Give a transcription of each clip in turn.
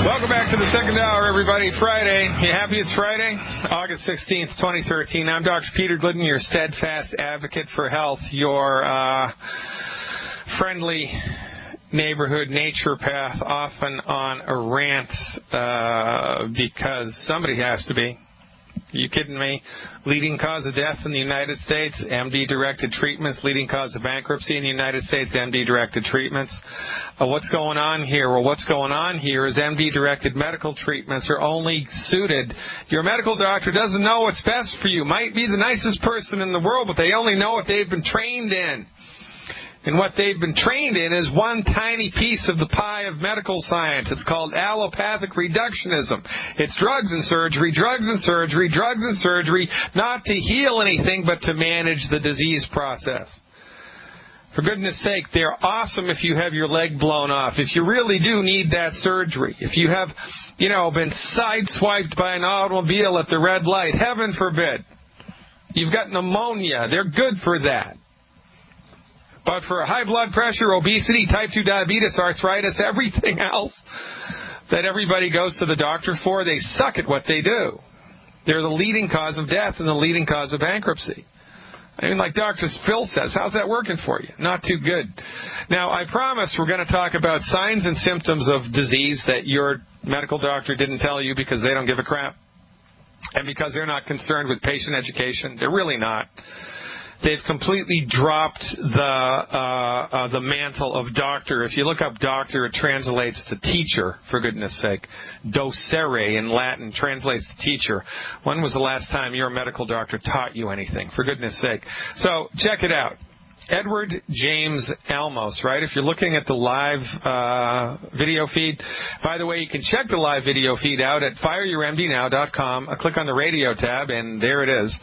Welcome back to the second hour, everybody. Friday. You happy it's Friday? August 16th, 2013. I'm Dr. Peter Glidden, your steadfast advocate for health, your friendly neighborhood naturopath, often on a rant because somebody has to be. You kidding me? Leading cause of death in the United States, MD-directed treatments. Leading cause of bankruptcy in the United States, MD-directed treatments. What's going on here? Well, what's going on here is MD-directed medical treatments are only suited. Your medical doctor doesn't know what's best for you. Might be the nicest person in the world, but they only know what they've been trained in. And what they've been trained in is one tiny piece of the pie of medical science. It's called allopathic reductionism. It's drugs and surgery, drugs and surgery, drugs and surgery, not to heal anything, but to manage the disease process. For goodness sake, they're awesome if you have your leg blown off, if you really do need that surgery, if you have, been sideswiped by an automobile at the red light, heaven forbid. You've got pneumonia. They're good for that. But for high blood pressure, obesity, type 2 diabetes, arthritis, everything else that everybody goes to the doctor for, they suck at what they do. They're the leading cause of death and the leading cause of bankruptcy. I mean, like Dr. Phil says, how's that working for you? Not too good. Now, I promise we're going to talk about signs and symptoms of disease that your medical doctor didn't tell you because they don't give a crap. And because they're not concerned with patient education. They're really not. They've completely dropped the mantle of doctor. If you look up doctor, it translates to teacher, for goodness sake. Docere in Latin translates to teacher. When was the last time your medical doctor taught you anything, for goodness sake? So check it out. Edward James Olmos, right? If you're looking at the live video feed, by the way, you can check the live video feed out at fireyourmdnow.com. Click on the radio tab, and there it is.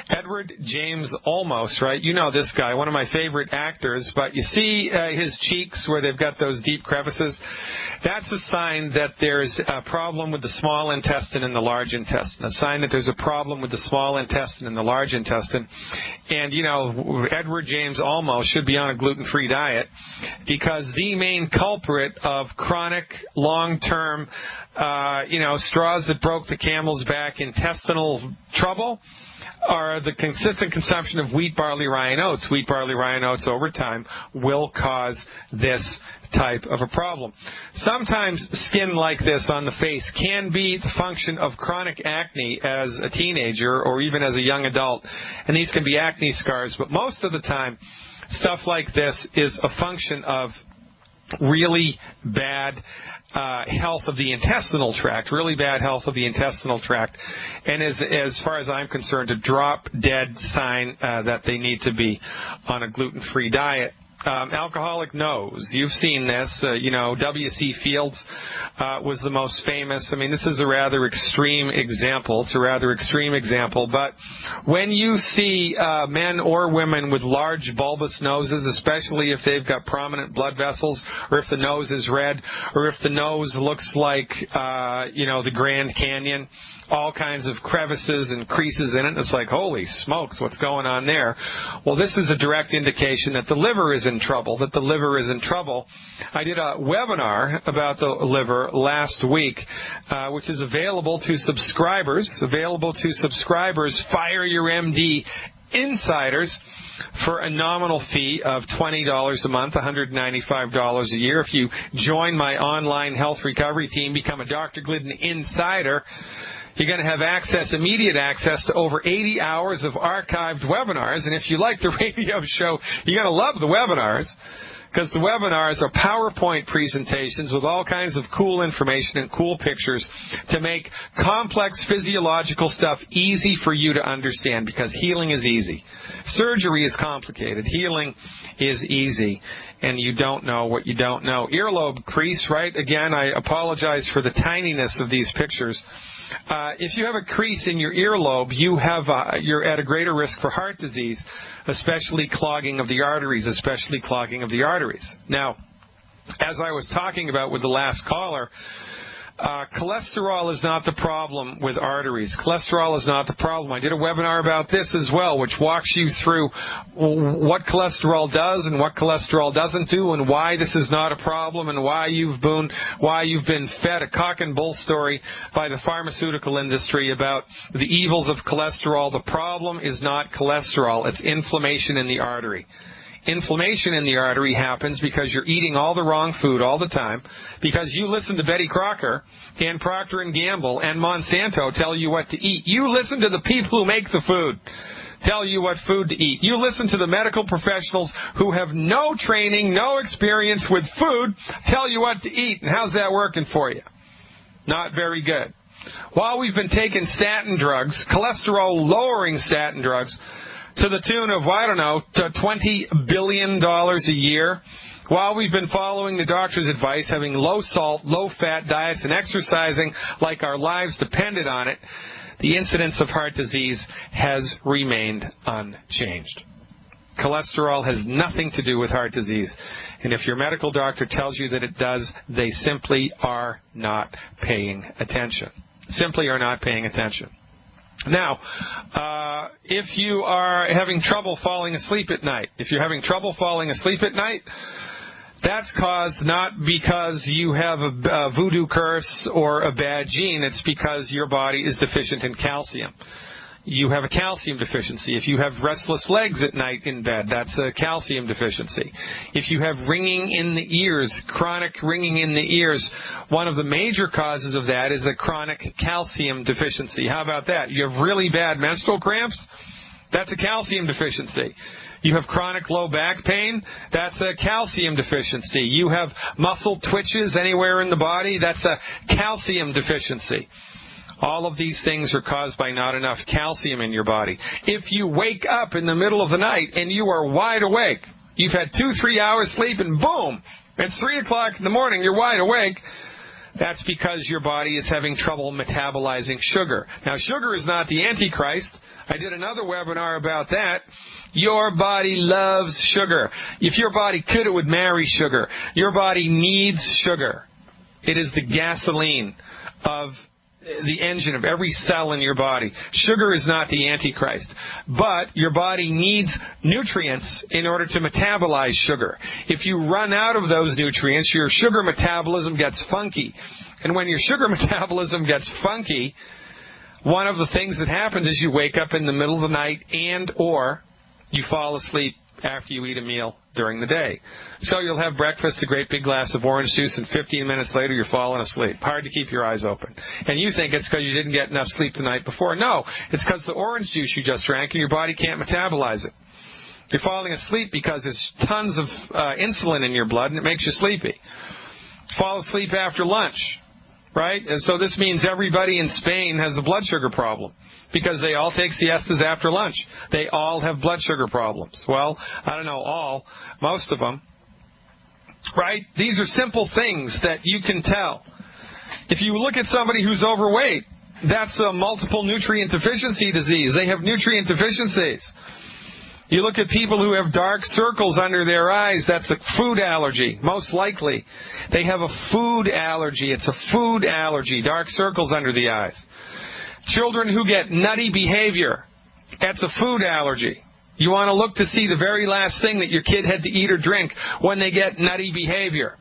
Edward James Olmos, right? You know this guy, one of my favorite actors, but you see his cheeks where they've got those deep crevices? That's a sign that there's a problem with the small intestine and the large intestine, a sign that there's a problem with the small intestine and the large intestine. And, Edward James Olmos should be on a gluten-free diet because the main culprit of chronic, long-term, straws that broke the camel's back intestinal trouble are the consistent consumption of wheat, barley, rye, and oats. Wheat, barley, rye, and oats over time will cause this type of a problem. Sometimes skin like this on the face can be the function of chronic acne as a teenager or even as a young adult, and these can be acne scars, but most of the time stuff like this is a function of really bad health of the intestinal tract, really bad health of the intestinal tract, and as far as I'm concerned, a drop-dead sign that they need to be on a gluten-free diet. Alcoholic nose. You've seen this. W.C. Fields was the most famous. I mean, this is a rather extreme example. It's a rather extreme example. But when you see men or women with large bulbous noses, especially if they've got prominent blood vessels, or if the nose is red, or if the nose looks like, the Grand Canyon, all kinds of crevices and creases in it, and it's like, holy smokes, what's going on there? Well, this is a direct indication that the liver is in trouble, I did a webinar about the liver last week, which is available to subscribers, Fire Your MD Insiders, for a nominal fee of $20 a month, $195 a year. If you join my online health recovery team, become a Dr. Glidden Insider, you're going to have immediate access to over 80 hours of archived webinars. And if you like the radio show, you're going to love the webinars, because the webinars are PowerPoint presentations with all kinds of cool information and cool pictures to make complex physiological stuff easy for you to understand, because healing is easy. Surgery is complicated. Healing is easy, and you don't know what you don't know. Earlobe crease, right? Again, I apologize for the tininess of these pictures. If you have a crease in your earlobe, you're at a greater risk for heart disease, especially clogging of the arteries, Now, as I was talking about with the last caller, Cholesterol is not the problem with arteries. Cholesterol is not the problem. I did a webinar about this as well, which walks you through what cholesterol does and what cholesterol doesn't do, and why this is not a problem, and why you've been fed a cock and bull story by the pharmaceutical industry about the evils of cholesterol. The problem is not cholesterol. It's inflammation in the artery. Inflammation in the artery happens because you're eating all the wrong food all the time, because you listen to Betty Crocker and Procter & Gamble and Monsanto tell you what to eat. You listen to the people who make the food tell you what food to eat. You listen to the medical professionals who have no training, no experience with food, tell you what to eat. And how's that working for you? Not very good. While we've been taking statin drugs, cholesterol-lowering statin drugs, to the tune of, I don't know, to $20 billion a year, while we've been following the doctor's advice, having low-salt, low-fat diets, and exercising like our lives depended on it, the incidence of heart disease has remained unchanged. Cholesterol has nothing to do with heart disease. And if your medical doctor tells you that it does, they simply are not paying attention. Simply are not paying attention. Now, if you are having trouble falling asleep at night, that's caused not because you have a voodoo curse or a bad gene. It's because your body is deficient in calcium. You have a calcium deficiency. If you have restless legs at night in bed, that's a calcium deficiency. If you have ringing in the ears, chronic ringing in the ears, one of the major causes of that is a chronic calcium deficiency. How about that? You have really bad menstrual cramps? That's a calcium deficiency. You have chronic low back pain? That's a calcium deficiency. You have muscle twitches anywhere in the body? That's a calcium deficiency. All of these things are caused by not enough calcium in your body. If you wake up in the middle of the night and you are wide awake, you've had 2-3 hours sleep and boom, it's 3 o'clock in the morning, you're wide awake, that's because your body is having trouble metabolizing sugar. Now, sugar is not the Antichrist. I did another webinar about that. Your body loves sugar. If your body could, it would marry sugar. Your body needs sugar. It is the gasoline of the engine of every cell in your body. Sugar is not the Antichrist. But your body needs nutrients in order to metabolize sugar. If you run out of those nutrients, your sugar metabolism gets funky. And when your sugar metabolism gets funky, one of the things that happens is you wake up in the middle of the night and or you fall asleep after you eat a meal during the day. So you'll have breakfast, a great big glass of orange juice, and 15 minutes later you're falling asleep. Hard to keep your eyes open. And you think it's because you didn't get enough sleep the night before. No, it's because the orange juice you just drank and your body can't metabolize it. You're falling asleep because there's tons of insulin in your blood and it makes you sleepy. Fall asleep after lunch, right? And so this means everybody in Spain has a blood sugar problem, because they all take siestas after lunch. They all have blood sugar problems. Well, I don't know all, most of them, right? These are simple things that you can tell. If you look at somebody who's overweight, that's a multiple nutrient deficiency disease. They have nutrient deficiencies. You look at people who have dark circles under their eyes, that's a food allergy, most likely. They have a food allergy. It's a food allergy, dark circles under the eyes. Children who get nutty behavior, that's a food allergy. You want to look to see the very last thing that your kid had to eat or drink when they get nutty behavior.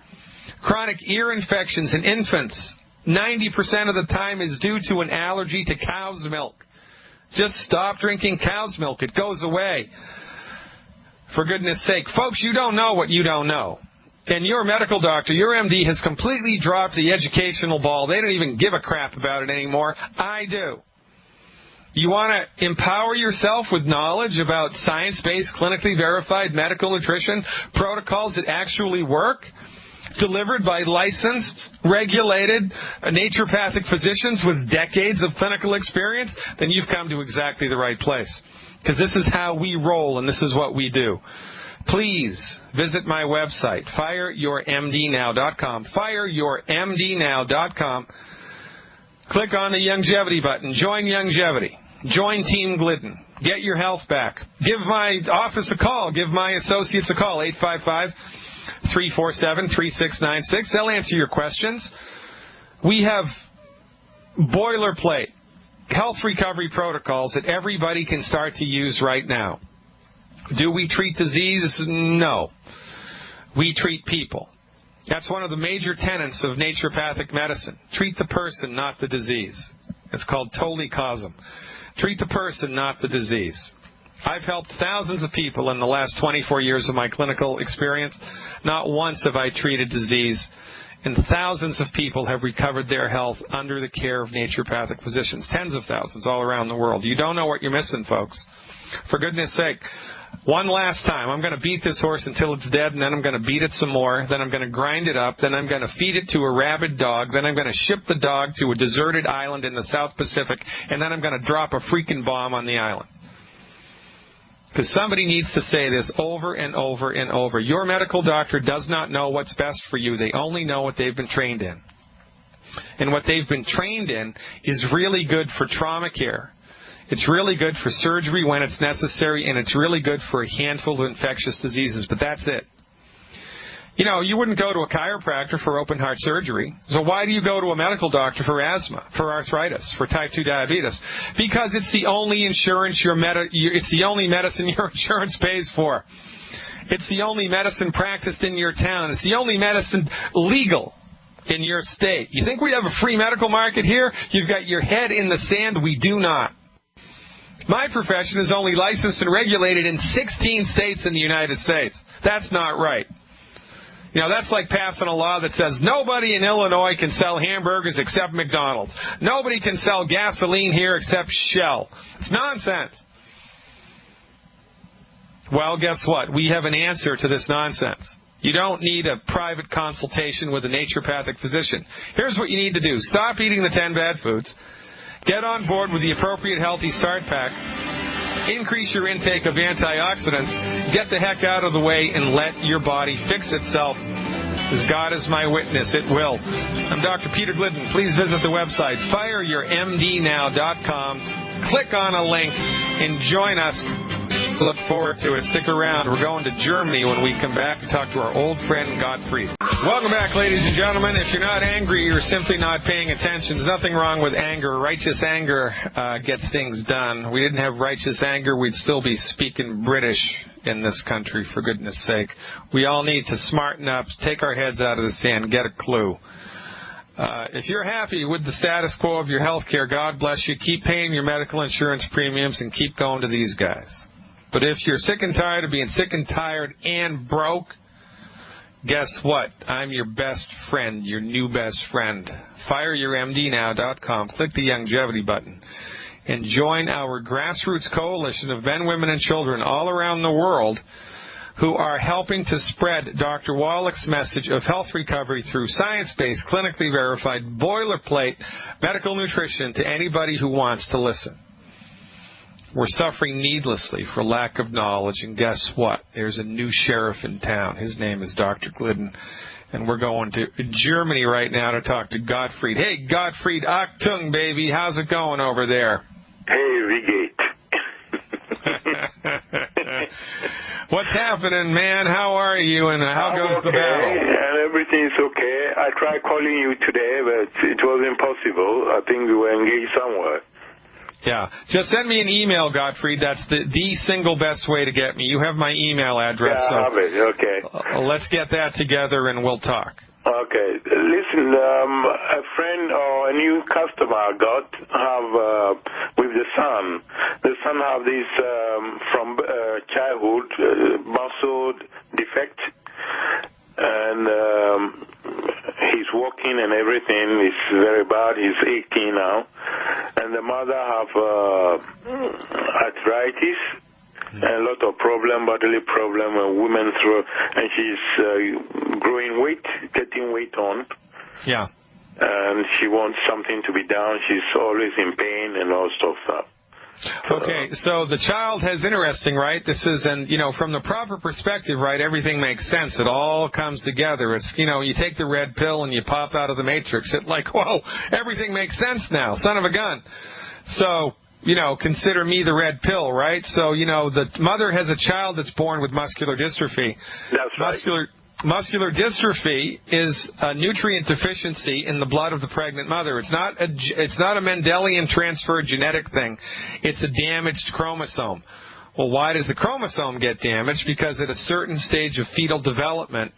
Chronic ear infections in infants, 90% of the time is due to an allergy to cow's milk. Just stop drinking cow's milk. It goes away. For goodness sake. Folks, you don't know what you don't know. And your medical doctor, your MD, has completely dropped the educational ball. They don't even give a crap about it anymore. I do. You want to empower yourself with knowledge about science-based, clinically verified medical nutrition protocols that actually work, delivered by licensed, regulated naturopathic physicians with decades of clinical experience, then you've come to exactly the right place. Because this is how we roll and this is what we do. Please visit my website, fireyourmdnow.com, fireyourmdnow.com. Click on the Longevity button. Join Longevity. Join Team Glidden. Get your health back. Give my office a call. Give my associates a call, 855-347-3696. They'll answer your questions. We have boilerplate health recovery protocols that everybody can start to use right now. Do we treat disease? No. We treat people. That's one of the major tenets of naturopathic medicine. Treat the person, not the disease. It's called totally causum. Treat the person, not the disease. I've helped thousands of people in the last 24 years of my clinical experience. Not once have I treated disease, and thousands of people have recovered their health under the care of naturopathic physicians. Tens of thousands all around the world. You don't know what you're missing, folks. For goodness sake, one last time, I'm going to beat this horse until it's dead, and then I'm going to beat it some more, then I'm going to grind it up, then I'm going to feed it to a rabid dog, then I'm going to ship the dog to a deserted island in the South Pacific, and then I'm going to drop a freaking bomb on the island. Because somebody needs to say this over and over and over. Your medical doctor does not know what's best for you. They only know what they've been trained in. And what they've been trained in is really good for trauma care. It's really good for surgery when it's necessary, and it's really good for a handful of infectious diseases, but that's it. You know, you wouldn't go to a chiropractor for open heart surgery. So why do you go to a medical doctor for asthma, for arthritis, for type 2 diabetes? Because it's the only insurance it's the only medicine your insurance pays for. It's the only medicine practiced in your town. It's the only medicine legal in your state. You think we have a free medical market here? You've got your head in the sand. We do not. My profession is only licensed and regulated in 16 states in the United States. That's not right. You know, that's like passing a law that says nobody in Illinois can sell hamburgers except McDonald's. Nobody can sell gasoline here except Shell. It's nonsense. Well, guess what? We have an answer to this nonsense. You don't need a private consultation with a naturopathic physician. Here's what you need to do. Stop eating the 10 bad foods. Get on board with the appropriate Healthy Start Pack. Increase your intake of antioxidants. Get the heck out of the way and let your body fix itself. As God is my witness, it will. I'm Dr. Peter Glidden. Please visit the website, fireyourmdnow.com. Click on a link and join us. Look forward to it. Stick around. We're going to Germany when we come back to talk to our old friend Gottfried. Welcome back, ladies and gentlemen. If you're not angry, you're simply not paying attention. There's nothing wrong with anger. Righteous anger gets things done. We didn't have righteous anger, we'd still be speaking British in this country, for goodness sake. We all need to smarten up, take our heads out of the sand, get a clue. If you're happy with the status quo of your health care, God bless you. Keep paying your medical insurance premiums and keep going to these guys. But if you're sick and tired of being sick and tired and broke, guess what? I'm your best friend, your new best friend. FireYourMDNow.com. Click the longevity button and join our grassroots coalition of men, women, and children all around the world who are helping to spread Dr. Wallach's message of health recovery through science-based, clinically verified, boilerplate medical nutrition to anybody who wants to listen. We're suffering needlessly for lack of knowledge, and guess what? There's a new sheriff in town. His name is Dr. Glidden, and we're going to Germany right now to talk to Gottfried. Hey, Gottfried, Achtung, baby. How's it going over there? Hey, wie geht's? What's happening, man? How are you, and how goes the battle? And everything's okay. I tried calling you today, but it was impossible. I think we were engaged somewhere. Yeah. Just send me an email, Gottfried. That's the single best way to get me. You have my email address. Yeah, I have it. Okay. Let's get that together and we'll talk. Okay. Listen, a friend or a new customer I got have with the son. The son have this from childhood muscle defect, and he's walking and everything is very bad. He's 18 now. And the mother have arthritis, and a lot of bodily problem, women through, and she's growing weight, getting weight on. Yeah. And she wants something to be done. She's always in pain and all stuff. Okay, so the child has interesting, right? This is, and from the proper perspective, right, everything makes sense. It all comes together. It's, you take the red pill and you pop out of the matrix. It's like, whoa, everything makes sense now, son of a gun. So, consider me the red pill, right? So, the mother has a child that's born with muscular dystrophy. That's right. muscular dystrophy is a nutrient deficiency in the blood of the pregnant mother. It's not a Mendelian transferred genetic thing. It's a damaged chromosome. Well, why does the chromosome get damaged? Because at a certain stage of fetal development,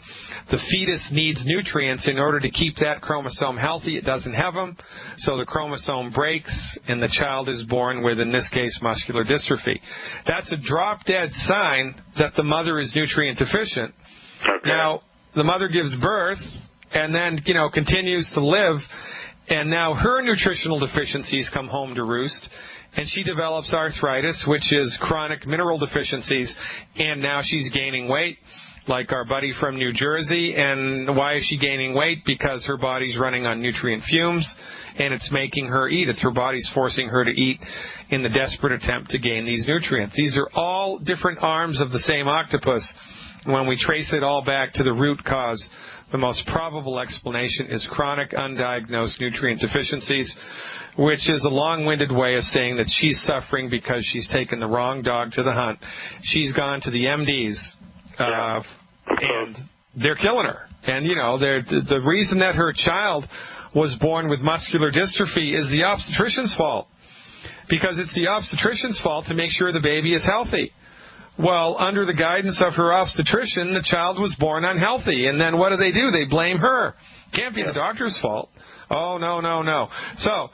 the fetus needs nutrients in order to keep that chromosome healthy. It doesn't have them, so the chromosome breaks, and the child is born with, in this case, muscular dystrophy. That's a drop-dead sign that the mother is nutrient deficient. Okay. Now, the mother gives birth and then, continues to live, and now her nutritional deficiencies come home to roost, and she develops arthritis, which is chronic mineral deficiencies, and now she's gaining weight, like our buddy from New Jersey. And why is she gaining weight? Because her body's running on nutrient fumes, and it's making her eat. It's her body's forcing her to eat in the desperate attempt to gain these nutrients. These are all different arms of the same octopus. When we trace it all back to the root cause, the most probable explanation is chronic undiagnosed nutrient deficiencies, which is a long-winded way of saying that she's suffering because she's taken the wrong dog to the hunt. She's gone to the MDs, and they're killing her. And, the reason that her child was born with muscular dystrophy is the obstetrician's fault, because it's the obstetrician's fault to make sure the baby is healthy. Well, under the guidance of her obstetrician, the child was born unhealthy. And then what do? They blame her. Can't be the doctor's fault. Oh, no. So,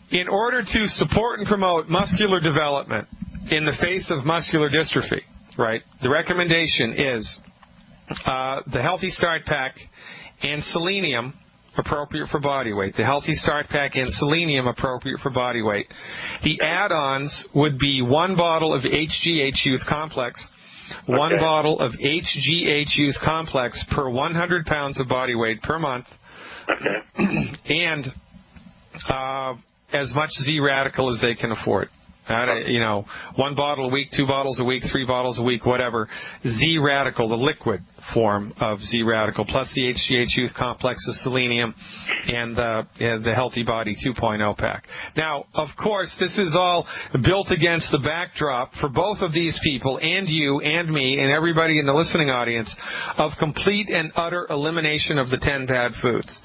in order to support and promote muscular development in the face of muscular dystrophy, right, the recommendation is the Healthy Start Pack and selenium, appropriate for body weight. The Healthy Start Pack and selenium, appropriate for body weight. The add-ons would be 1 bottle of HGH Youth Complex, 1 bottle of HGH Youth Complex per 100 pounds of body weight per month, and as much Z-Radical as they can afford. 1 bottle a week, 2 bottles a week, 3 bottles a week, whatever. Z-Radical, the liquid form of Z-Radical, plus the HGH Youth Complex, the selenium, and the Healthy Body 2.0 pack. Now, of course, this is all built against the backdrop for both of these people, and you, and me, and everybody in the listening audience, of complete and utter elimination of the 10 bad foods.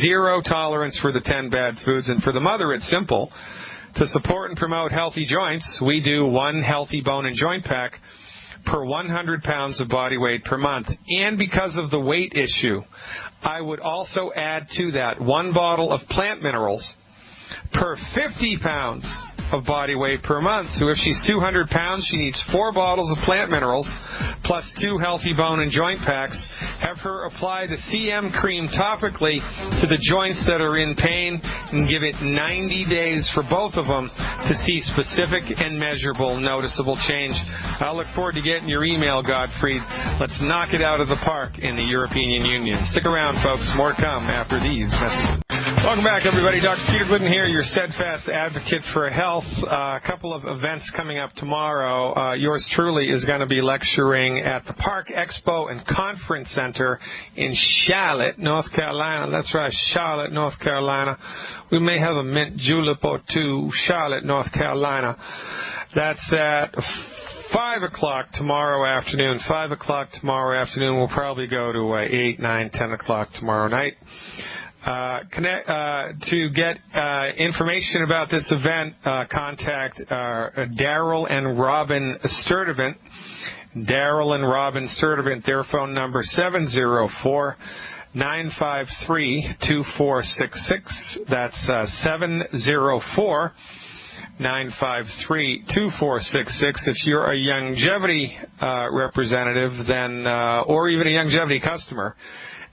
Zero tolerance for the 10 bad foods. And for the mother, it's simple. To support and promote healthy joints, we do 1 healthy bone and joint pack per 100 pounds of body weight per month. And because of the weight issue, I would also add to that 1 bottle of plant minerals per 50 pounds of body weight per month. So if she's 200 pounds, she needs 4 bottles of plant minerals plus 2 healthy bone and joint packs. Have her apply the CM cream topically to the joints that are in pain, and give it 90 days for both of them to see specific and measurable noticeable change. I look forward to getting your email, Gottfried. Let's knock it out of the park in the European Union. Stick around, folks. More to come after these messages. Welcome back, everybody. Dr. Peter Glidden here, your steadfast advocate for health. A couple of events coming up tomorrow. Yours truly is going to be lecturing at the Park Expo and Conference Center in Charlotte, North Carolina. That's right, Charlotte, North Carolina. We may have a mint julep or two. Charlotte, North Carolina. That's at 5 o'clock tomorrow afternoon. 5 o'clock tomorrow afternoon. We'll probably go to 8, 9, 10 o'clock tomorrow night. To get information about this event, contact Daryl and Robin Sturdivant. Daryl and Robin Sturdivant, their phone number 704-953-2466. That's 704-953-2466. If you're a longevity representative, then or even a longevity customer,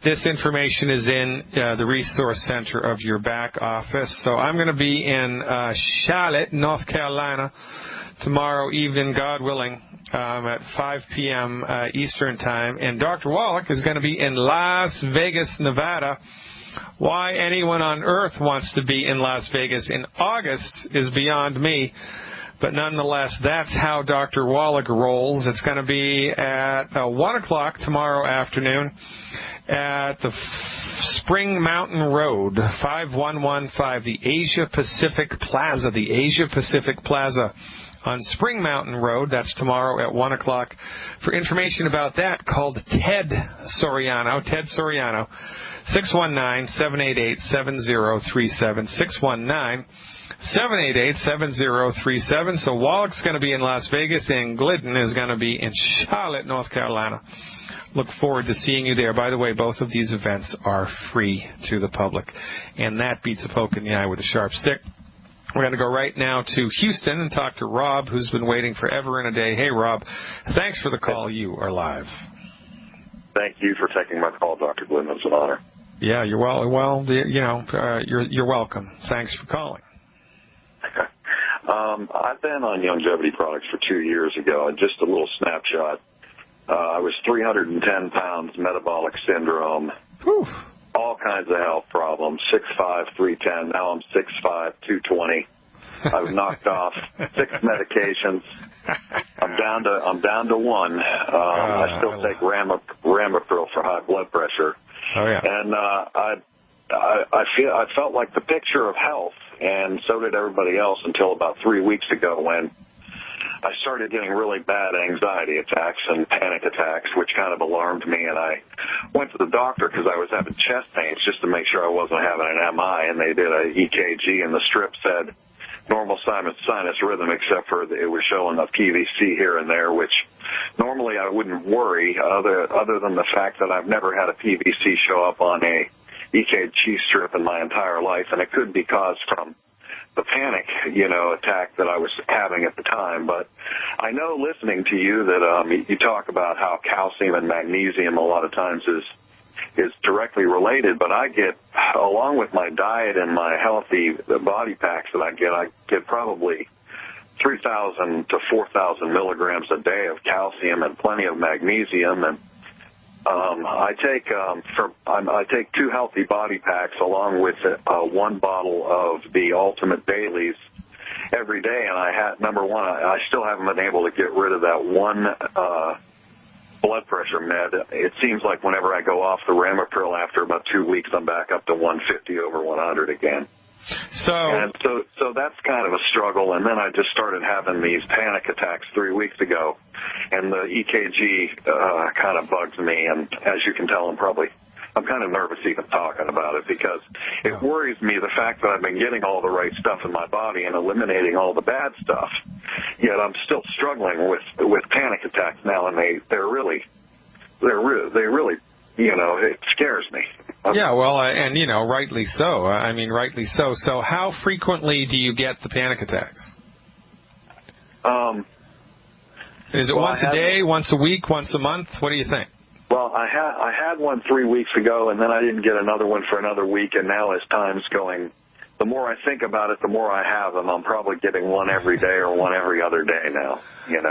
this information is in the resource center of your back office. So I'm going to be in Charlotte, North Carolina, tomorrow evening, God willing, at 5 p.m. Eastern Time. And Dr. Wallach is going to be in Las Vegas, Nevada. Why anyone on earth wants to be in Las Vegas in August is beyond me. But nonetheless, that's how Dr. Wallach rolls. It's going to be at 1 o'clock tomorrow afternoon at the Spring Mountain Road, 5115, the Asia Pacific Plaza. The Asia Pacific Plaza on Spring Mountain Road. That's tomorrow at 1 o'clock. For information about that, called Ted Soriano. 619-788-7037. 619-788-7037. So Wallach's going to be in Las Vegas, and Glidden is going to be in Charlotte, North Carolina. Look forward to seeing you there. By the way, both of these events are free to the public, and that beats a poke in the eye with a sharp stick. We're going to go right now to Houston and talk to Rob, who's been waiting forever and a day. Hey, Rob, thanks for the call. You are live. Thank you for taking my call, Dr. Glidden. It's an honor. Yeah, you're you're welcome. Thanks for calling. I've been on longevity products for 2 years ago. Just a little snapshot. I was 310 pounds, metabolic syndrome, Whew. all kinds of health problems, 6'5", 310. Now I'm 6'5", 220. I've knocked off 6 medications. I'm down to 1. I still take Ramipril for high blood pressure. Oh yeah. And I felt like the picture of health, and so did everybody else until about 3 weeks ago when I started getting really bad anxiety attacks and panic attacks, which kind of alarmed me, and I went to the doctor because I was having chest pains just to make sure I wasn't having an MI, and they did an EKG, and the strip said normal sinus rhythm, except for it was showing a PVC here and there, which normally I wouldn't worry, other than the fact that I've never had a PVC show up on a EKG strip in my entire life, and it could be caused from the panic, attack that I was having at the time. But I know, listening to you, that you talk about how calcium and magnesium a lot of times is directly related, but I get, along with my diet and my healthy body packs that I get probably 3,000 to 4,000 milligrams a day of calcium and plenty of magnesium, and I take 2 healthy body packs along with 1 bottle of the Ultimate Dailies every day, and number one, I still haven't been able to get rid of that 1 blood pressure med. It seems like whenever I go off the Ramipril after about 2 weeks, I'm back up to 150 over 100 again. So that's kind of a struggle. And then I just started having these panic attacks 3 weeks ago, and the EKG kind of bugs me. And as you can tell, I'm kind of nervous even talking about it, because it worries me, the fact that I've been getting all the right stuff in my body and eliminating all the bad stuff, yet I'm still struggling with panic attacks now, and they really it scares me. Yeah, well, and rightly so. I mean, rightly so. So how frequently do you get the panic attacks? Is it once a day, once a week, once a month? What do you think? Well, I had one 3 weeks ago, and then I didn't get another one for another week, and now as time's going, the more I think about it, the more I have them. I'm probably getting one every day or one every other day now,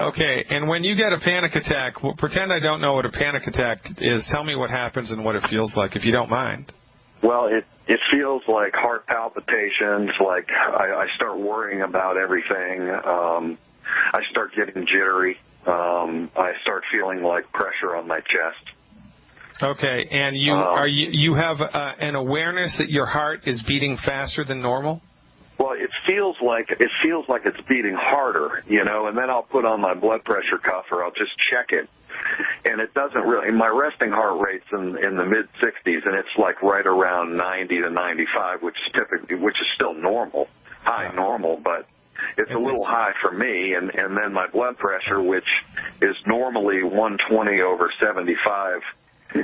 Okay, and when you get a panic attack, pretend I don't know what a panic attack is. Tell me what happens and what it feels like, if you don't mind. Well, it feels like heart palpitations, like I start worrying about everything. I start getting jittery. I start feeling like pressure on my chest. Okay, and you have an awareness that your heart is beating faster than normal? Well, it feels like it's beating harder, and then I'll put on my blood pressure cuff, or I'll just check it, and it doesn't really. My resting heart rate's in the mid 60s, and it's like right around 90 to 95, which is still normal, normal, but it's a little high for me, and then my blood pressure, which is normally 120 over 75,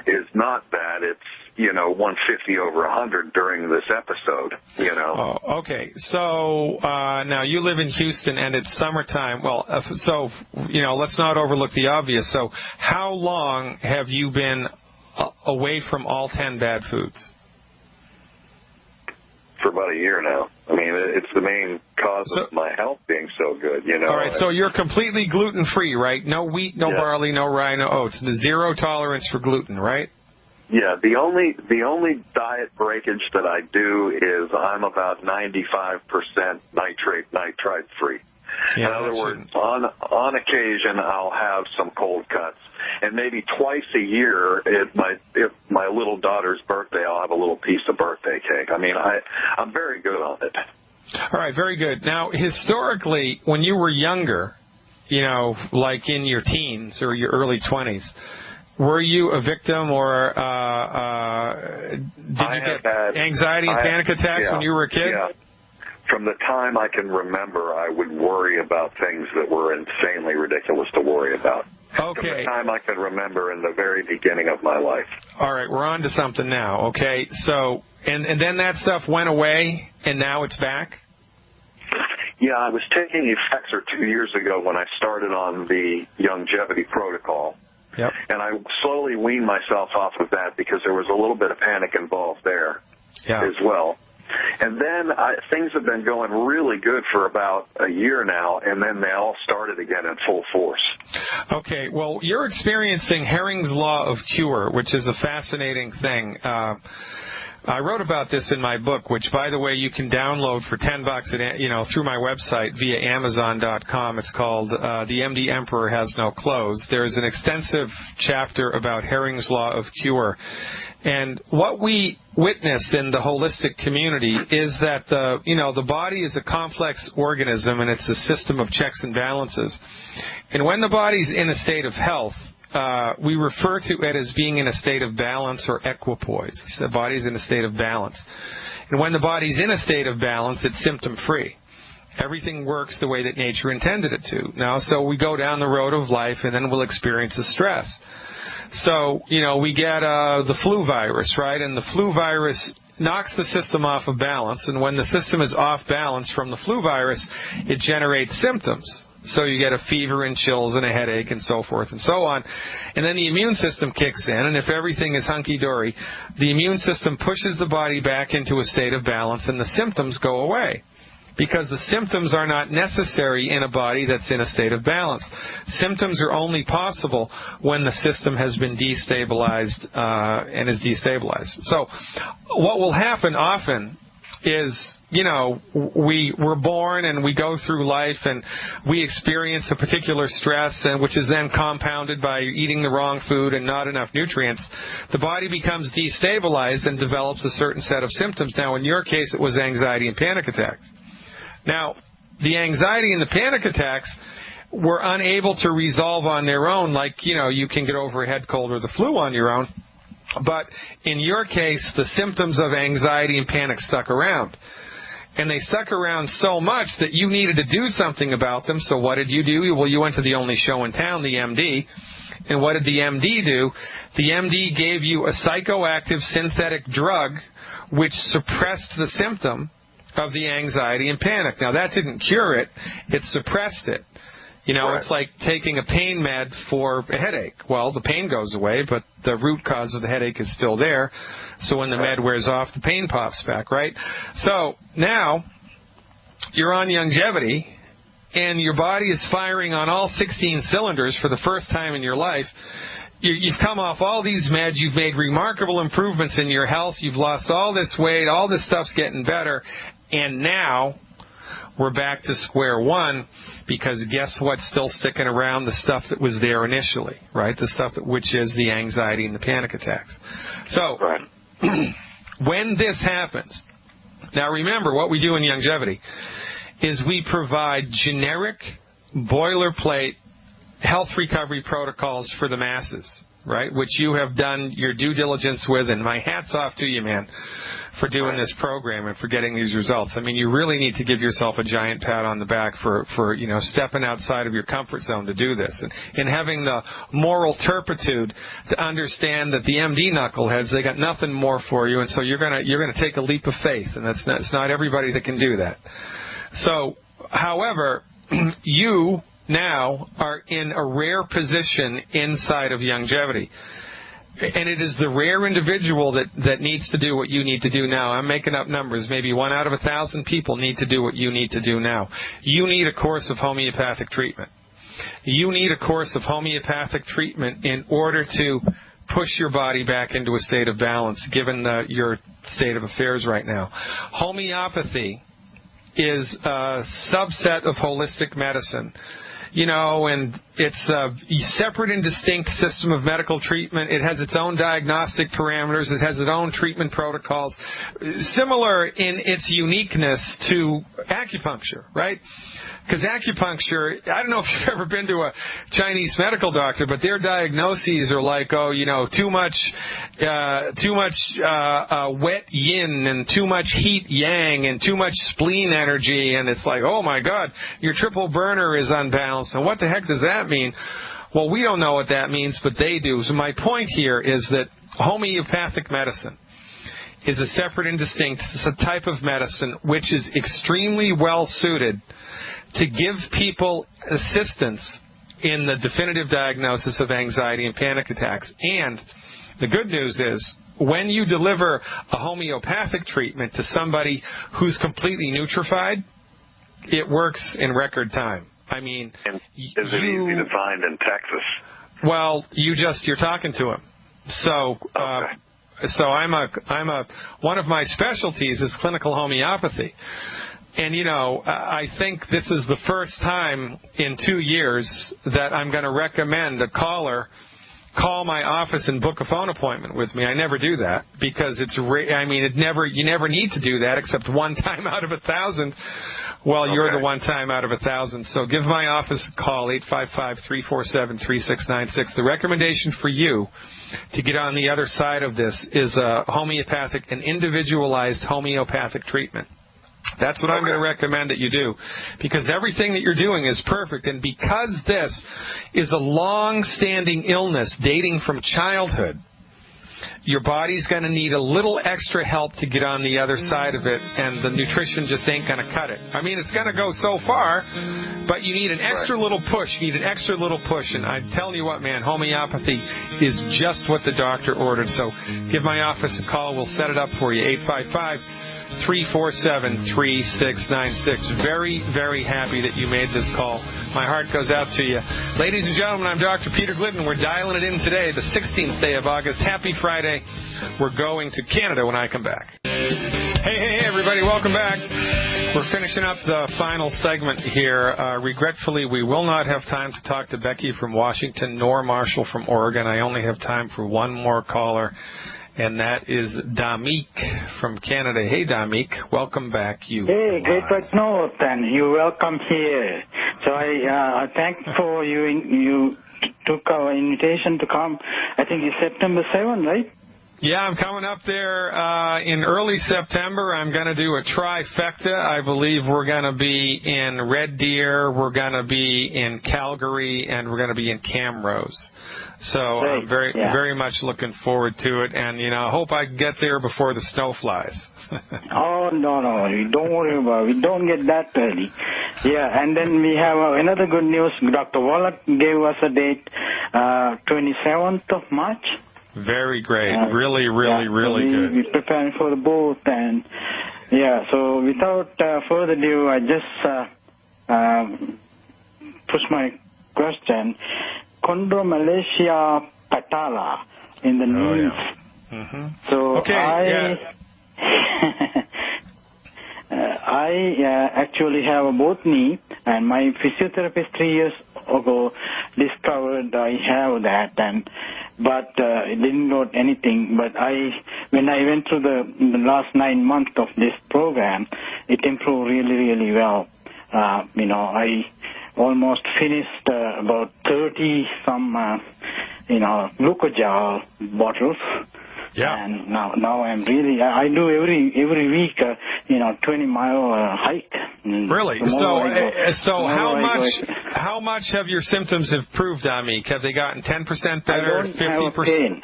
is not bad. It's 150 over 100 during this episode. Oh, okay. So now you live in Houston, and it's summertime. Well, let's not overlook the obvious. So how long have you been away from all 10 bad foods? For about a year now. I mean, it's the main cause of my health being so good, All right, so you're completely gluten-free, right? No wheat, no barley, no rye, no oats. The 0 tolerance for gluten, right? Yeah, the only diet breakage that I do is I'm about 95% nitrite free. Yeah, in other words, on occasion I'll have some cold cuts, and maybe twice a year, if my little daughter's birthday, I'll have a little piece of birthday cake. I mean, I'm very good on it. All right, very good. Now, historically, when you were younger, you know, like in your teens or your early 20s, were you a victim or did you get anxiety and panic attacks when you were a kid? Yeah. From the time I can remember, I would worry about things that were insanely ridiculous to worry about. Okay. From the time I can remember in the very beginning of my life. All right, we're on to something now, okay? So, and then that stuff went away, and now it's back? Yeah, I was taking Effexor 2 years ago when I started on the longevity protocol. Yep. And I slowly weaned myself off of that because there was a little bit of panic involved there as well. And then things have been going really good for about a year now, and then they all started again in full force. Okay, well, you're experiencing Hering's Law of Cure, which is a fascinating thing. I wrote about this in my book, which, by the way, you can download for $10 through my website via Amazon.com. It's called The MD Emperor Has No Clothes. There's an extensive chapter about Hering's Law of Cure. And what we witness in the holistic community is that the body is a complex organism, and it's a system of checks and balances. And when the body's in a state of health, we refer to it as being in a state of balance or equipoise. So the body's in a state of balance. And when the body's in a state of balance, it's symptom-free. Everything works the way that nature intended it to. Now, so we go down the road of life, and then we'll experience the stress. So, we get the flu virus, right? And the flu virus knocks the system off of balance. And when the system is off balance from the flu virus, it generates symptoms. So you get a fever and chills and a headache and so forth and so on. And then the immune system kicks in, and if everything is hunky-dory, the immune system pushes the body back into a state of balance, and the symptoms go away. Because the symptoms are not necessary in a body that's in a state of balance. Symptoms are only possible when the system has been destabilized and is destabilized. So what will happen often is, we're born and we go through life and we experience a particular stress, and which is then compounded by eating the wrong food and not enough nutrients. The body becomes destabilized and develops a certain set of symptoms. Now, in your case, it was anxiety and panic attacks. Now, the anxiety and the panic attacks were unable to resolve on their own, like, you can get over a head cold or the flu on your own. But in your case, the symptoms of anxiety and panic stuck around. And they stuck around so much that you needed to do something about them. So what did you do? Well, you went to the only show in town, the MD. And what did the MD do? The MD gave you a psychoactive synthetic drug which suppressed the symptom of the anxiety and panic. Now, that didn't cure it. It suppressed it. Right. It's like taking a pain med for a headache. Well, the pain goes away, but the root cause of the headache is still there. So when the med wears off, the pain pops back, right? So now you're on longevity, and your body is firing on all 16 cylinders for the first time in your life. You've come off all these meds. You've made remarkable improvements in your health. You've lost all this weight. All this stuff's getting better. And now we're back to square one, because guess what's still sticking around? The stuff that was there initially, right? The stuff which is the anxiety and the panic attacks. So when this happens, now remember what we do in longevity is we provide generic boilerplate health recovery protocols for the masses, right, which you have done your due diligence with, and my hat's off to you, man, for doing this program and for getting these results. I mean, you really need to give yourself a giant pat on the back for stepping outside of your comfort zone to do this, and having the moral turpitude to understand that the MD knuckleheads, they got nothing more for you, and so you're gonna take a leap of faith, and it's not everybody that can do that. So, however, you now are in a rare position inside of longevity. And it is the rare individual that needs to do what you need to do now. I'm making up numbers. Maybe 1 out of 1,000 people need to do what you need to do now. You need a course of homeopathic treatment. You need a course of homeopathic treatment in order to push your body back into a state of balance, given your state of affairs right now. Homeopathy is a subset of holistic medicine. And It's a separate and distinct system of medical treatment. It has its own diagnostic parameters. It has its own treatment protocols, similar in its uniqueness to acupuncture, right? Because acupuncture, I don't know if you've ever been to a Chinese medical doctor, but their diagnoses are like, too much wet yin and too much heat yang and too much spleen energy, and it's like, oh my God, your triple burner is unbalanced. And what the heck does that mean? Well, we don't know what that means, but they do. So my point here is that homeopathic medicine is a separate and distinct type of medicine which is extremely well suited to give people assistance in the definitive diagnosis of anxiety and panic attacks. And the good news is, when you deliver a homeopathic treatment to somebody who's completely nutrified, it works in record time. I mean, and is it easy to find in Texas? Well, you're talking to him. So, okay. So one of my specialties is clinical homeopathy. And, I think this is the first time in 2 years that I'm going to recommend a caller call my office and book a phone appointment with me. I never do that because you never need to do that except one time out of 1,000. Well, okay. You're the one time out of 1,000. So give my office a call, 855-347-3696. The recommendation for you to get on the other side of this is an individualized homeopathic treatment. That's what I'm going to recommend that you do, because everything that you're doing is perfect. And because this is a long-standing illness dating from childhood, your body's going to need a little extra help to get on the other side of it, and the nutrition just ain't going to cut it. I mean, it's going to go so far, but you need an extra little push. You need an extra little push. And I'm telling you what, man, homeopathy is just what the doctor ordered. So give my office a call. We'll set it up for you, 855-347-3696. Very, very happy that you made this call. My heart goes out to you. Ladies and gentlemen, I'm Dr. Peter Glidden. We're dialing it in today, the 16th day of August. Happy Friday. We're going to Canada when I come back. Hey, everybody. Welcome back. We're finishing up the final segment here. Regretfully, we will not have time to talk to Becky from Washington nor Marshall from Oregon. I only have time for one more caller, and that is Damik from Canada. Hey, Damik, welcome back. Hey, great right north, and you're welcome here. So I thank for you took our invitation to come. I think it's September 7th, right? Yeah, I'm coming up there in early September. I'm going to do a trifecta. I believe we're going to be in Red Deer, we're going to be in Calgary, and we're going to be in Camrose. So I'm very much looking forward to it, and I hope I can get there before the snow flies. Oh no, don't worry about it. We don't get that early. Yeah, and then we have another good news. Dr. Wallach gave us a date, 27th of March. Very great. Really good. We're preparing for the both, and so without further ado, I just push my question. Chondromalacia patella in the knees. Yeah. Mm-hmm. So okay, I actually have a both knee, and my physiotherapist 3 years ago discovered I have that, but it didn't note anything. But when I went through the last 9 months of this program, it improved really well. I almost finished about 30 some glucogel bottles. Yeah. And now I'm really, I do every week 20-mile hike. Really? So how much have your symptoms improved, Amik? Have they gotten 10% better? 50%? Have a pain.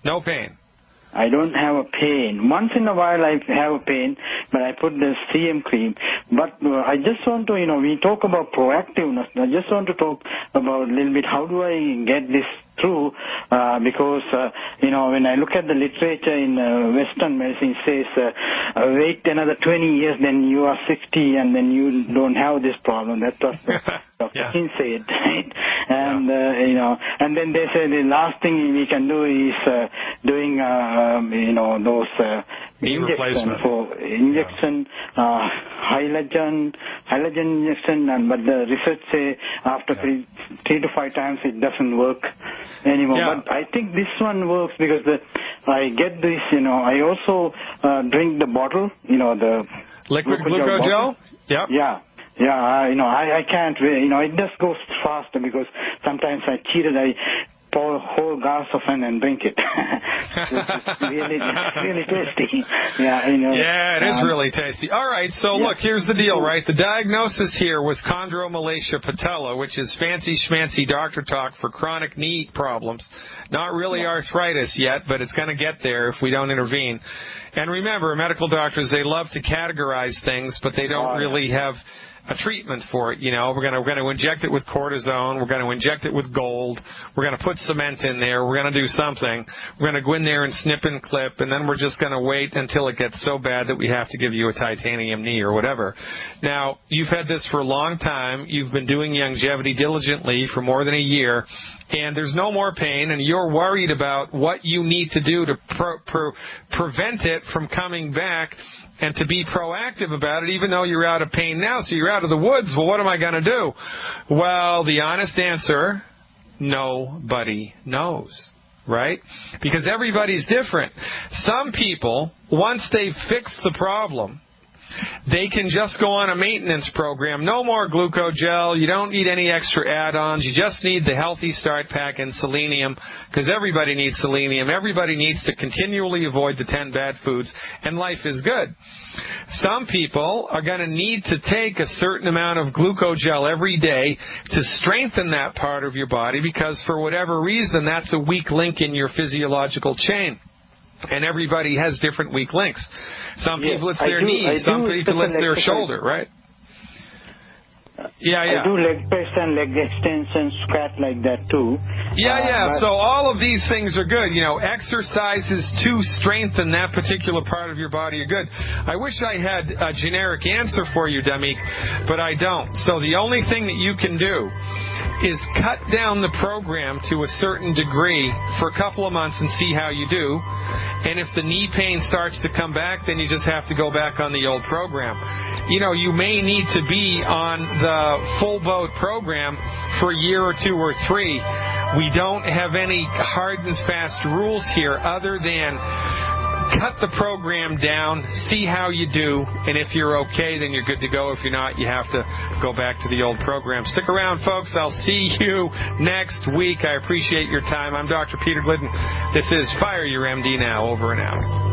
No pain. I don't have a pain. Once in a while I have a pain, but I put the CM cream. But I just want to, we talk about proactiveness. I just want to talk about a little bit how do I get this through, because, when I look at the literature in Western medicine, it says wait another 20 years, then you are 60, and then you don't have this problem. That's what Dr. King said, right? And, and then they say the last thing we can do is doing, those knee replacement. For injection, Hylagen injection, but the research say after 3 to 5 times it doesn't work anymore. Yeah. But I think this one works because I get this, I also drink the bottle, the Liquid glucogel? Yep. Yeah. I can't, it just goes faster because sometimes I cheated. I pour a whole glass of it and drink it. It's really tasty. Yeah, it is really tasty. All right, so look, here's the deal, right? The diagnosis here was chondromalacia patella, which is fancy schmancy doctor talk for chronic knee problems. Not really arthritis yet, but it's going to get there if we don't intervene. And remember, medical doctors, they love to categorize things, but they don't really have a treatment for it. We're going to inject it with cortisone. We're going to inject it with gold. We're going to put cement in there. We're going to do something. We're going to go in there and snip and clip, and then we're just going to wait until it gets so bad that we have to give you a titanium knee or whatever. Now, you've had this for a long time. You've been doing longevity diligently for more than a year, and there's no more pain, and you're worried about what you need to do to prevent it from coming back and to be proactive about it, even though you're out of pain now, so you're out of the woods. Well, what am I going to do? Well, the honest answer, nobody knows, right? Because everybody's different. Some people, once they've fixed the problem, they can just go on a maintenance program. No more glucogel. You don't need any extra add-ons. You just need the Healthy Start Pack and selenium, because everybody needs selenium. Everybody needs to continually avoid the 10 bad foods, and life is good. Some people are going to need to take a certain amount of glucogel every day to strengthen that part of your body, because for whatever reason, that's a weak link in your physiological chain. And everybody has different weak links. Some people it's their knees, some people it's their shoulder, right? I do leg press and leg extension, squat like that too. So all of these things are good. Exercises to strengthen that particular part of your body are good. I wish I had a generic answer for you, Damik, but I don't. So the only thing that you can do is cut down the program to a certain degree for a couple of months and see how you do. And if the knee pain starts to come back, then you just have to go back on the old program. You may need to be on the full boat program for a year or 2 or 3. We don't have any hard and fast rules here other than cut the program down, see how you do, and if you're okay, then you're good to go. If you're not, you have to go back to the old program. Stick around, folks. I'll see you next week. I appreciate your time. I'm Dr. Peter Glidden. This is Fire Your MD Now. Over and out.